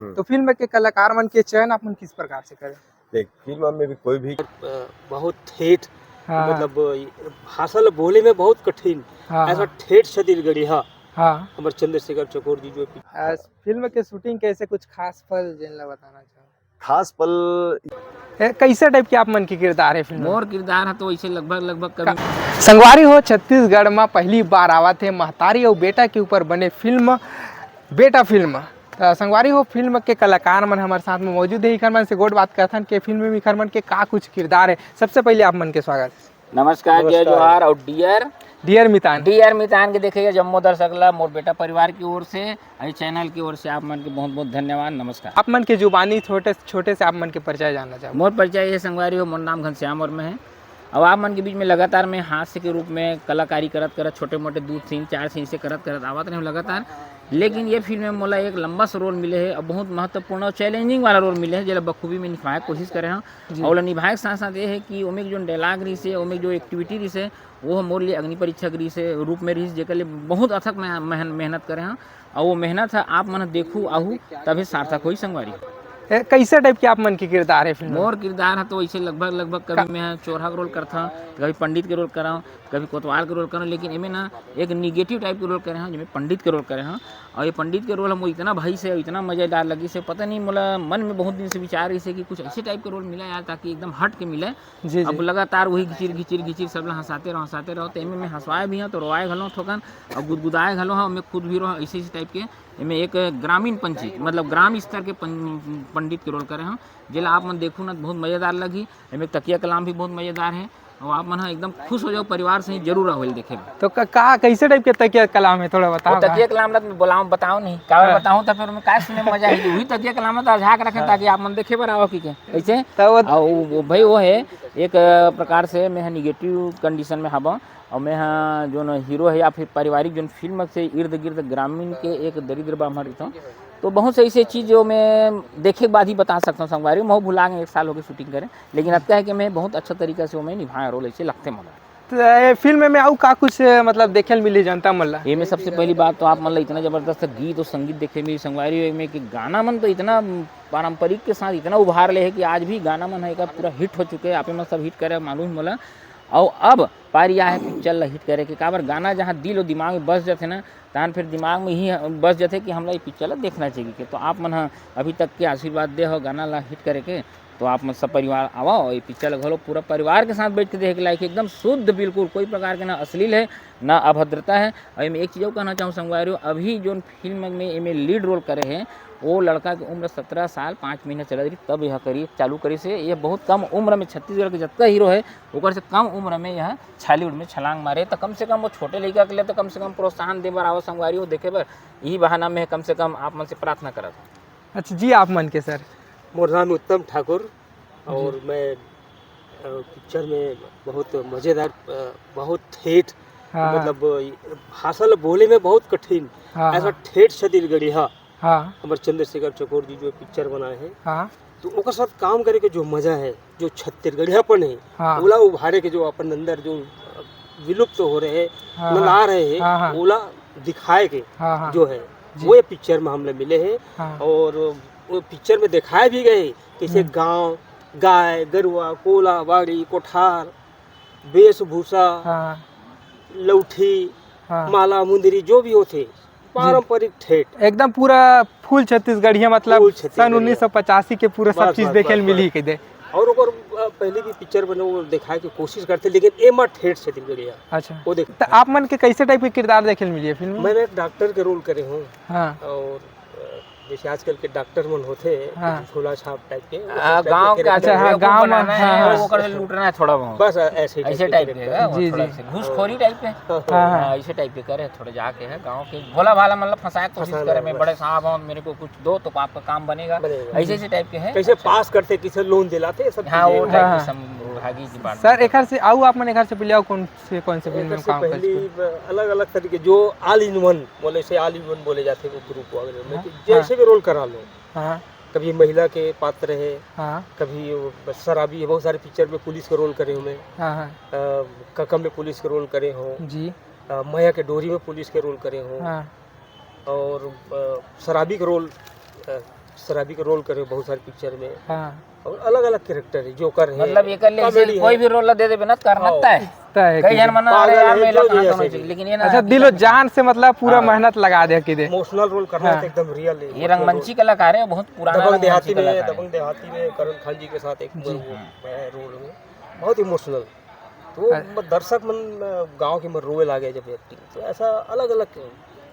तो फिल्म के कलाकार मन के चयन आप मन किस प्रकार से करें? देख फिल्म में भी कोई भी बहुत ठेठ हाँ मतलब भाषा ल बोले में बहुत कठिन हाँ ऐसा हाँ ठेठ छत्तीसगढ़ी हाँ हाँ हमारे चंद्रशेखर चकोर जी जो फिल्म के शूटिंग कैसे कुछ खास पल जिन ला बताना चाहो? खास पल कैसे टाइप के आप मन के किरदार है फिल्म में? मोर किरदार है तो ऐसे लगभग कभी संगवारी हो छत्तीसगढ़ में पहली बार आवत है महतारी और बेटा के ऊपर बने फिल्म बेटा फिल्म। तो संगवारी हो फिल्म के कलाकार मन हमारे साथ में मौजूद है। इखर मन से गोट बात करथन के फिल्म में इखर मन के का कुछ किरदार है। सबसे पहले आप मन के स्वागत। नमस्कार जय जोहार और डियर मितान के देखिए जम्मू दर्शक ला मोर बेटा परिवार की ओर से और चैनल की ओर से आप मन के बहुत बहुत धन्यवाद नमस्कार। आप मन के जुबानी छोटे छोटे से आप मन के परिचय जानना चाहो? मोर परिचय ये संगवारी हो मोर नाम घनश्याम और में है। अब आप मन के बीच में लगातार मैं हास्य के रूप में कलाकारी करत छोटे मोटे 2 सीन 4 सीन से करत आवत रहे लगातार। लेकिन ये फिल्म में मोला एक लंबा सा रोल मिले है और बहुत महत्वपूर्ण और चैलेंजिंग वाला रोल मिले है जो बखूबी में निभाए कोशिश करे हैं। और निभाए के साथ साथ ये है कि ओमे जो डायलॉग रही से ओमे जो एक्टिविटी रही से वो मोर लिए अग्नि परीक्षक रही से रूप में रही जेकर लिए बहुत अथक मेहनत करे हैं। और वो मेहनत है आप मन देखू आहू तभी सार्थक हुई संगवारी। कैसे टाइप के आप मन के किरदार है फिल्म? मोर किरदार है तो ऐसे लगभग कभी मैं चोरहा के रोल करता कभी पंडित के रोल करा कभी कोतवाल के रोल करा। लेकिन इनमें ना एक निगेटिव टाइप के रोल करे हैं जिसमें पंडित के रोल करे हैं। और ये पंडित के रोल हमको इतना भाई से इतना मज़ेदार लगी से पता नहीं मोला मन में बहुत दिन से विचार रही से कि कुछ ऐसे टाइप के रोल मिला यार ताकि एकदम हट के मिले। जी अब लगातार वही घिचिर सब लोग हंसाते रहो तो इनमें मैं हंसवाए भी हाँ तो रोआए घलो थोकन और गुदगुदाए घलो हाँ मैं खुद भी रो ऐसे टाइप के इनमें एक ग्रामीण पंची मतलब ग्राम स्तर के पंडित के रोल करे हैं जिला आप मन देखू ना बहुत मज़ेदार लगी। इनमें तकिया कलाम भी बहुत मज़ेदार है और आप मन एकदम खुश हो जाओ परिवार से ही जरूर आओ देखे में। तो का कैसे टाइप के तकिया कलाम है थोड़ा बताओ? तकिया कलाम बोलाऊं बताओ नहीं का बताऊं तो फिर मैं का सुने में मजा आई वही तकिया कलाम तो झाक रखे ताकि आप मन देखे बर आओ की के ऐसे तो भाई वो है एक प्रकार से मैं निगेटिव कंडीशन में हवा और मैं जो हीरो है या फिर पारिवारिक जो फिल्म से इर्द गिर्द ग्रामीण के एक दरिद्र बामरी था तो बहुत से ऐसे चीज़ जो मैं देखे के बाद ही बता सकता हूँ संगवारी मैं भुला गए 1 साल हो गए शूटिंग करें। लेकिन अब क्या है कि मैं बहुत अच्छा तरीके से वो मैं निभाया रोल ऐसे लगते मुझे। तो फिल्म में आऊ का कुछ मतलब देखे मिली जनता मल्ला? ये में सबसे पहली बात तो आप मतलब इतना जबरदस्त गीत और संगीत देखे मिली संगवारी में कि गाना मन तो इतना पारंपरिक के साथ इतना उभार ले है कि आज भी गाना मन है का पूरा हिट हो चुके हैं। आप में सब हिट करे मालूम मोला। और अब पारिया है पिक्चर हिट करे के काबर गाना जहाँ दिल और दिमाग में बस जाते ना तान फिर दिमाग में ही बस जाते कि हमला ये पिक्चर देखना चाहिए के। तो आप मन अभी तक के आशीर्वाद दे हो गाना ला हिट करे के तो आप मन सब परिवार आओ ये पिक्चर घलो पूरा परिवार के साथ बैठ के देखे लायक एकदम शुद्ध बिल्कुल कोई प्रकार के ना अश्लील है ना अभद्रता है। और मैं एक चीज़ कहना चाहूँ संगवारी अभी जो फिल्म में इनमें लीड रोल करे हैं वो लड़का की उम्र 17 साल 5 महीने चल रही तब यह करी चालू करी से ये बहुत कम उम्र में छत्तीसगढ़ के जितना हीरो है ओकर से कम उम्र में यह छालीवुड में छलांग मारे तो कम से कम वो छोटे लड़का के लिए तो कम से कम प्रोत्साहन दे बर आओ संगवारी हो देखे बर यही बहाना में कम से कम आप मन से प्रार्थना करत। अच्छा जी आप मन के सर? मोर नाम उत्तम ठाकुर और मैं पिक्चर में बहुत मज़ेदार बहुत ठेठ मतलब भाषा ल बोले में बहुत कठिन ऐसा ठेठ छत्तीसगढ़ी हाँ हमारे चंद्रशेखर चकोर जी जो पिक्चर बनाए हैं तो उनका साथ काम करे के जो मजा है जो छत्तीसगढ़ियापन है ओला उभारे के जो अपन अंदर जो विलुप्त हो रहे हैं नला रहे हैं ओला दिखाए के जो है वो ये पिक्चर में हमने मिले हैं। और वो पिक्चर में दिखाए भी गए कैसे गांव गाय गरुआ कोला बाड़ी कोठार वेशभूषा लौठी माला मुंदरी जो भी होते पारंपरिक ठेठ एकदम पूरा फुल छत्तीसगढ़िया मतलब सन 1985 के पूरा सब चीज देखे मिली के दे। और पहले भी पिक्चर बने वो दिखाए की कोशिश करते लेकिन एमा ठेठ छत्तीसगढ़िया। अच्छा वो देख तो आप मन के कैसे टाइप के किरदार देखे मिली है फिल्म में? मैंने एक डॉक्टर के रोल करे हूँ और जैसे आजकल के डॉक्टर मन होते झोला छाप टाइप के गांव के अच्छा गांव में वो कर लूटना है थोड़ा बहुत बस ऐसे टाइप के जी जी घूसखोरी टाइप के ऐसे टाइप के करे थोड़े जाके है गांव के भोला भाला मतलब फंसाए कोशिश करे मैं बड़े साहब हूँ मेरे को कुछ दो तो आपका काम बनेगा ऐसे टाइप के है कैसे पास करते किसे लोन दिलाते सब हाँ वो टाइप के सर एक से आऊ आप मन एक से पहले कौन से फिल्म में काम करते अलग अलग तरीके जो ऑल इन वन बोले से ऑल इन वन बोले जाते वो ग्रुप वगैरह में जैसे भी रोल करा लो। कभी महिला के पात्र है कभी शराबी है बहुत सारे पिक्चर में पुलिस के रोल करे हूँ मैं ककम में पुलिस के रोल करे हो जी माया के डोरी में पुलिस के रोल करे हो और शराबी के रोल शराबी का रोल करे बहुत सारी पिक्चर में, हाँ और अलग अलग कैरेक्टर है, जोकर है, मतलब ये कर ले comedy कोई है। भी रोल दे देबे ना करना है तय कई जन मना पागल अरे यार है, मैं जो लगा जैसे होना भी। चाहिए, लेकिन ये ना अच्छा दिलो जान से मतलब पूरा हाँ। मेहनत लगा दे कि दे इमोशनल रोल करना है हाँ। तो एकदम रियल है। ये रंगमंची कलाकार है, बहुत पुराना दबंग रंगमंची देहाती में, कलाकार है। दबंग देहाती में करण खान जी के साथ एक रोल में बहुत इमोशनल, तो दर्शक मन गांव के मन रोए लागे जब एक्टिंग, तो ऐसा अलग अलग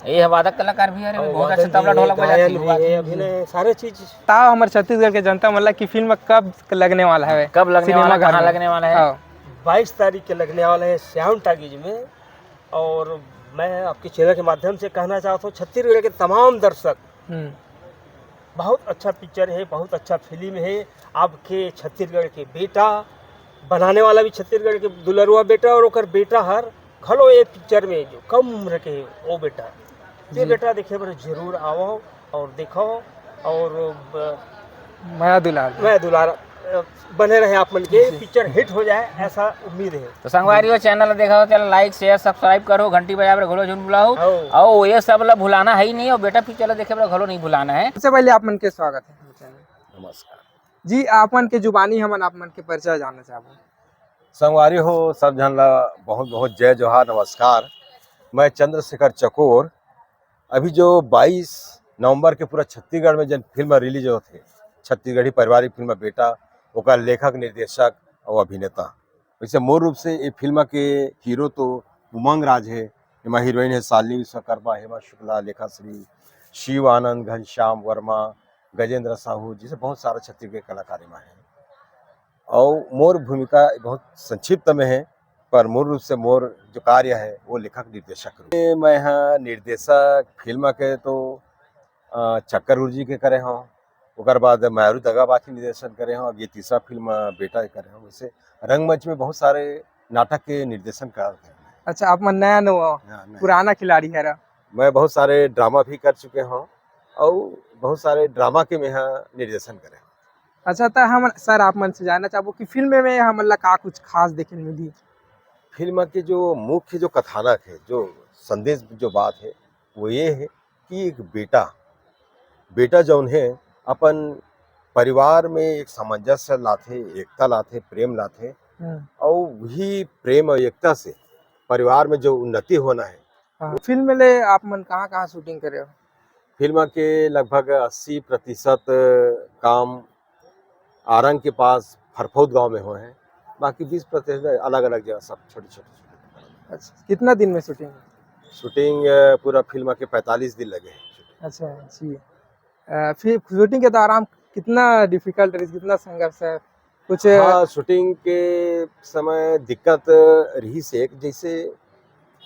ये वादक कलाकार भी है, और बहुत अच्छा वादन तबला भी है, ढोलक गायन भी बजाती है, है। अभिनय सारे चीज। ताव हमारे छत्तीसगढ़ के जनता मतलब कि फिल्म कब लगने वाला है, कब लगने सिनेमा वाला, घर कहाँ में? लगने वाला है? हाँ। 22 तारीख के लगने वाला है श्याम टाकीज में। और मैं आपके चैनल के माध्यम से कहना चाहता हूँ छत्तीसगढ़ के तमाम दर्शक, हम्म, बहुत अच्छा पिक्चर है, बहुत अच्छा फिल्म है। आपके छत्तीसगढ़ के बेटा बनाने वाला भी छत्तीसगढ़ के दुलरुआ बेटा, और ओकर बेटा हर खलो ये पिक्चर में जो कम उम्र के वो बेटा, ये बेटा देखे बर जरूर आओ और देखो, और माया दुलाल मैं दुलारा बने रहे आप मन के, पिक्चर हिट हो जाए ऐसा उम्मीद है। तो संगवारी हो चैनल देखा हो, चलो लाइक शेयर सब्सक्राइब करो, घंटी बजा पर घोलो झुन बुलाओ, आओ। और ये सब ला भुलाना है ही नहीं, और बेटा पिक्चर देखे पर घोलो नहीं भुलाना है। सबसे पहले आप मन के स्वागत है हमारे चैनल में। नमस्कार। जी आप मन के जुबानी हमन आप मन के परिचय जानना चाहबो। संगवारी हो सब जन ला बहुत बहुत जय जोहार नमस्कार। मैं चंद्रशेखर चकोर। अभी जो 22 नवंबर के पूरा छत्तीसगढ़ में जन फिल्म रिलीज होते, छत्तीसगढ़ी पारिवारिक फिल्म बेटा, ओका लेखक निर्देशक और अभिनेता। वैसे मूल रूप से ये फिल्म के हीरो तो उमंग राज है, एमा हीरोइन है शालिनी विश्वकर्मा, हेमा शुक्ला, लेखा श्री, शिव आनंद, घनश्याम वर्मा, गजेंद्र साहू, जिसे बहुत सारा छत्तीसगढ़ के कलाकार एमा है। और मोर भूमिका बहुत संक्षिप्त में है, पर मूल रूप से मोर जो कार्य है वो लेखक निर्देशक। मैं यहाँ निर्देशक फिल्म के तो चक्कर उर्जी के करे हूँ, ओकर बाद मारू दगाबाज के निर्देशन करे हूँ, अब ये तीसरा फिल्म बेटा के करे हूँ। वैसे रंगमंच में बहुत सारे नाटक के निर्देशन करते हैं। अच्छा आप मन नया नो पुराना खिलाड़ी है रा। मैं बहुत सारे ड्रामा भी कर चुके हूँ, और बहुत सारे ड्रामा के में यहाँ निर्देशन करे। अच्छा तो हम सर आप मन से जानना चाहबो कि फिल्म में हमन ला का कुछ खास देखे मिली। फिल्म के जो मुख्य जो कथानक है, जो संदेश जो बात है वो ये है कि एक बेटा जौन है अपन परिवार में एक सामंजस्य लाथे, एकता लाथे, प्रेम लाथे, और वही प्रेम और एकता से परिवार में जो उन्नति होना है। हाँ। फिल्म में ले आप मन कहाँ शूटिंग करे हो? फिल्म के लगभग 80% काम आरंग के पास फरफौद गांव में हुए हैं, बाकी 20% अलग अलग जगह सब छोटे। अच्छा कितना दिन में शूटिंग? शूटिंग पूरा फिल्म के 45 दिन लगे हैं। अच्छा जी। फिर शूटिंग के दौरान कितना डिफिकल्ट रही, कितना संघर्ष है कुछ? हाँ, शूटिंग के समय दिक्कत रही से एक, जैसे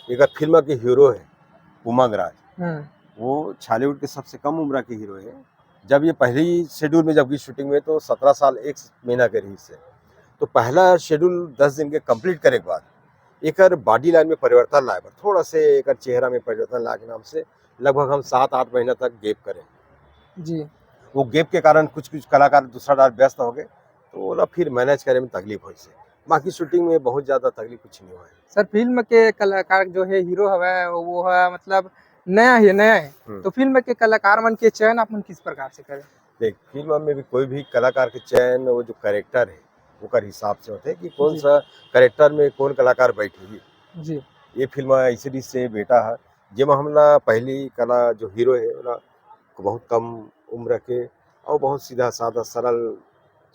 एक फिल्म के हीरो है उमंग राज, वो छालीवुड के सबसे कम उम्र के हीरो है। जब ये पहली शेड्यूल में जब की शूटिंग में तो 17 साल 1 महीना के रही से, तो पहला शेड्यूल 10 दिन के कंप्लीट करे के बाद एक बॉडी लाइन में परिवर्तन लाए, थोड़ा से एक चेहरा में परिवर्तन लाए के नाम से लगभग हम 7-8 महीना तक गैप करें जी। वो गैप के कारण कुछ कलाकार दूसरा डाल व्यस्त हो गए, तो वो फिर मैनेज करे में तकलीफ हुई से। बाकी शूटिंग में बहुत ज़्यादा तकलीफ कुछ नहीं हुआ है। सर फिल्म के कलाकार जो है हीरो है वो है मतलब नया है, तो फिल्म के कलाकार मन के चयन आप मन किस प्रकार से करें? देख, फिल्म में भी कोई भी कलाकार के चयन वो जो कैरेक्टर है वो कर हिसाब से होते हैं कि कौन सा कैरेक्टर में कौन कलाकार बैठेगी जी। ये फिल्म ऐसी से बेटा है, जिसमें हमला पहली कला जो हीरो है वो बहुत कम उम्र के और बहुत सीधा साधा सरल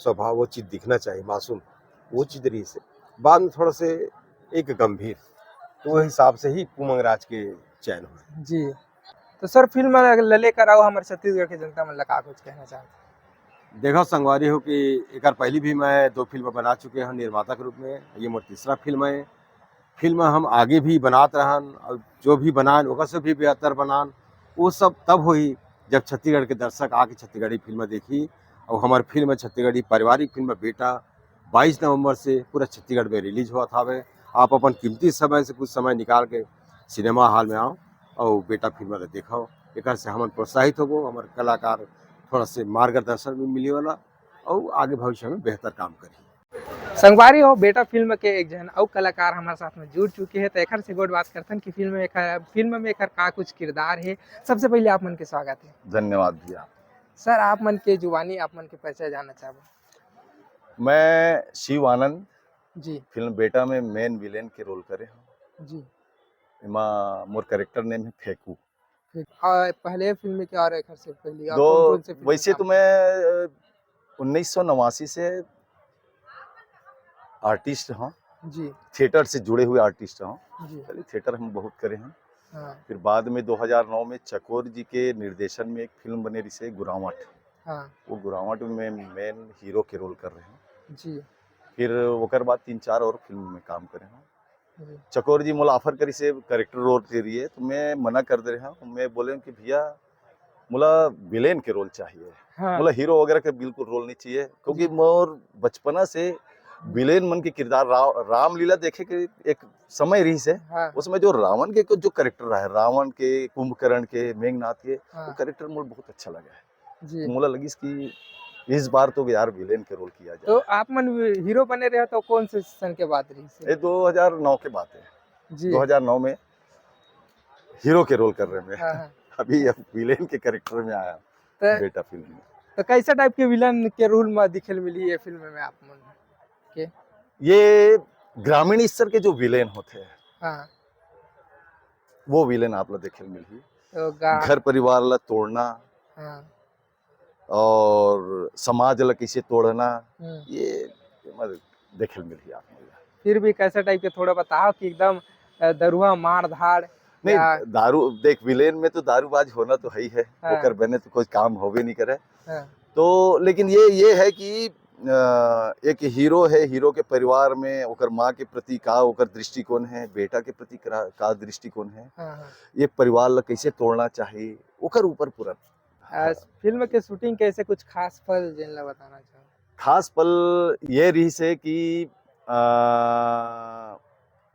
स्वभाव, वो चीज़ दिखना चाहिए मासूम, वो चीज़ रही से बाद में थोड़ा से एक गंभीर, तो वो हिसाब से ही उमंग राज के चयन हुआ जी। तो सर फिल्म लले कर आओ हमारे छत्तीसगढ़ की जनता मन का कुछ कहना चाहते? देखो संगवारी हो कि एक बार पहले भी मैं 2 फिल्म बना चुके हैं निर्माता के रूप में, ये मोर तीसरा फिल्म है। फिल्म हम आगे भी बनाते रहन, और जो भी बनान ओकर से भी बेहतर बनान, वो सब तब हुई जब छत्तीसगढ़ के दर्शक आके छत्तीसगढ़ी फिल्म देखी। और हमारी फिल्म छत्तीसगढ़ी पारिवारिक फिल्म बेटा 22 नवंबर से पूरा छत्तीसगढ़ में रिलीज हुआ था। आप अपन कीमती समय से कुछ समय निकाल के सिनेमा हॉल में आओ और बेटा फिल्म देखो, एक से हम प्रोत्साहित हो, हमारे कलाकार थोड़ा से मार्गदर्शन भी मिली वाला और आगे भविष्य में बेहतर काम करी। संगवारी हो बेटा फिल्म के एक जन और कलाकार हमारे साथ में जुड़ चुके हैं, तो एक से गोड बात करते हैं कि फिल्म में एक का कुछ किरदार है। सबसे पहले आप मन के स्वागत है। धन्यवाद भैया। सर आप मन के जुबानी आप मन के परिचय जानना चाहबो। मैं शिव आनंद जी फिल्म बेटा में मेन विलेन के रोल करे हूँ। जी। इमा मोर कैरेक्टर नेम है फेकू। फिर और पहले फिल्म में क्या और एक से पहली और दो कौन-कौन से फिल्म में वैसे काम तो मैं 1989 से आर्टिस्ट हूँ, जी थिएटर से जुड़े हुए आर्टिस्ट हूँ। जी पहले थिएटर हम बहुत करे हैं। हाँ फिर बाद में 2009 में चकोर जी के निर्देशन में एक फिल्म बने रिसे गुरावट। हाँ वो गुरावट में मेन हीरो के रोल कर रहे हैं। जी फिर ओकर बाद 3-4 और फिल्म में काम करे हैं। जी चकोर जी मोला ऑफर करी से कैरेक्टर रोल के लिए, तो मैं मना कर दे रहा हूँ। मैं बोले कि भैया मोला विलेन के रोल चाहिए, हाँ मोला हीरो वगैरह के बिल्कुल रोल नहीं चाहिए, क्योंकि मोर बचपना से विलेन मन के किरदार रामलीला देखे के एक समय रही से। हाँ उसमें जो रावण के जो कैरेक्टर रहा है, रावण के, कुंभकर्ण के, मेघनाथ के, वो हाँ कैरेक्टर मुझे बहुत अच्छा लगा है। जी। तो मोला लगी कि इस बार तो यार विलेन के रोल किया तो जाए। आप मन हीरो बने रहे तो कौन से सन के बाद रही से? ये 2009 के बात है। जी 2009 में हीरो के रोल कर रहे हैं। हाँ हाँ। अभी अब विलेन के कैरेक्टर में आया तो, बेटा फिल्म में। तो कैसा टाइप के विलन के रोल में दिखल मिली ये फिल्म में आप मन के? ये ग्रामीण स्तर के जो विलेन होते हैं, हाँ वो विलेन आप लोग देखे मिली। तो घर परिवार ला तोड़ना हाँ और समाज ला कैसे तोड़ना, हम्म। ये मतलब देखे मिली आप लोग। फिर भी कैसा टाइप के थोड़ा बताओ कि एकदम दरुआ मार धाड़ नहीं, या दारू देख, विलेन में तो दारूबाज होना तो है ही है। हाँ। ओकर बने तो कोई काम होवे नहीं करे। हाँ तो लेकिन ये है कि एक हीरो है, हीरो के परिवार में ओकर माँ के प्रति का ओकर दृष्टिकोण है, बेटा के प्रति का दृष्टिकोण है, हाँ हाँ। ये परिवार ला कैसे तोड़ना चाहिए, ओकर ऊपर पूरा फिल्म के शूटिंग कैसे कुछ खास पल जिन ला बताना चाहो? खास पल ये रही से कि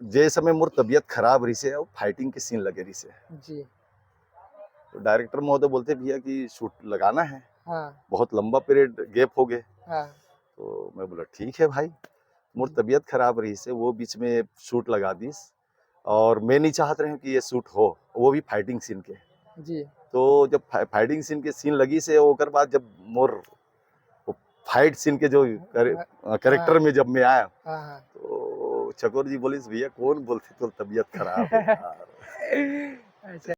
जे समय मोर तबीयत खराब रही से और फाइटिंग के सीन लगे रही से, जी तो डायरेक्टर महोदय बोलते भैया कि शूट लगाना है, हाँ बहुत लंबा पीरियड गैप हो गए। हाँ तो मैं बोला ठीक है भाई, मोर तबीयत खराब रही से वो बीच में शूट लगा दीस। और मैं नहीं चाहत रहे कि ये शूट हो, वो भी फाइटिंग सीन के। जी तो जब फाइटिंग सीन के सीन लगी से ओकर बाद जब मोर फाइट सीन के जो कैरेक्टर में जब मैं आया, हाँ हाँ। तो चकोर जी बोलिस भैया कौन बोलते तो तबीयत खराब है यार। अच्छा